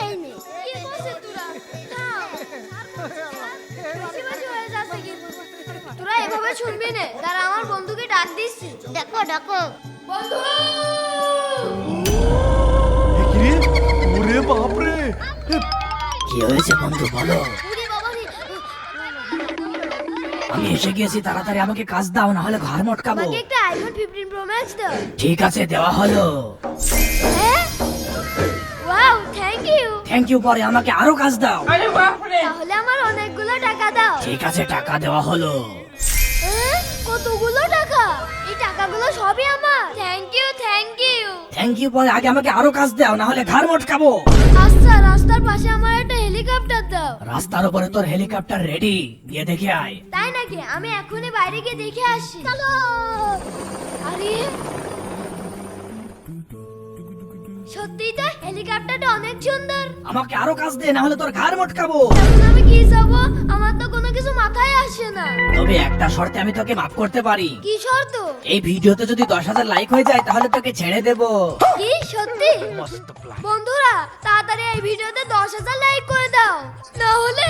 এই নে কি করছিস তোরা? থাম। বেশি বেশি হয়ে যাচ্ছে কিন্তু। তোরা এভাবে শুনবি না, দাঁড়া আমার বন্ধুকে ডাক দিচ্ছি। ডাকো ডাকো। বন্ধু! কিরে ওরে বাপ রে কি হয়েছে বন্ধু বলো। ওরে বাবা রে! আমি এসে গেছি, তাড়াতাড়ি আমাকে কাজ দাও, না হলে ঘর মটকাবো। আমাকে একটা আইফোন 15 প্রো ম্যাক্স দাও। ঠিক আছে, দেওয়া হলো। হ্যাঁ? Wow, thank you. Thank you, পরে আমাকে আরো কাজ দাও। তাহলে আমার অনেকগুলো টাকা দাও। ঠিক আছে, টাকা দেওয়া হলো। হ্যাঁ? কতগুলো টাকা? এই টাকাগুলো সবই আমার। Thank you, thank you. Thank you, পরে আগে আমাকে আরো কাজ দাও, না হলে ঘর মটকাবো। আচ্ছা, রাস্তার পাশে আমার একটা হেলিকপ্টার দাও। রাস্তার উপরে তোর হেলিকপ্টার রেডি, গিয়ে দেখে আয়। তাই নাকি? আমি এখনই বাইরে গিয়ে দেখে আসি। চলো। আরে সত্যি তো হেলিকপ্টারটা অনেক সুন্দর। আমাকে আরো কাজ দে, না হলে তোর ঘর মটকাবো। এখন আমি কি যাবো? আমার তো কোনো কিছু মাথায় আসে না। তবে একটা শর্তে আমি তোকে মাফ করতে পারি। কি শর্ত? এই ভিডিওতে যদি 10,000 লাইক হয়ে যায় তাহলে তোকে ছেড়ে দেবো। কি সত্যি? বন্ধুরা তাড়াতাড়ি এই ভিডিওতে 10,000 লাইক করে দাও, না হলে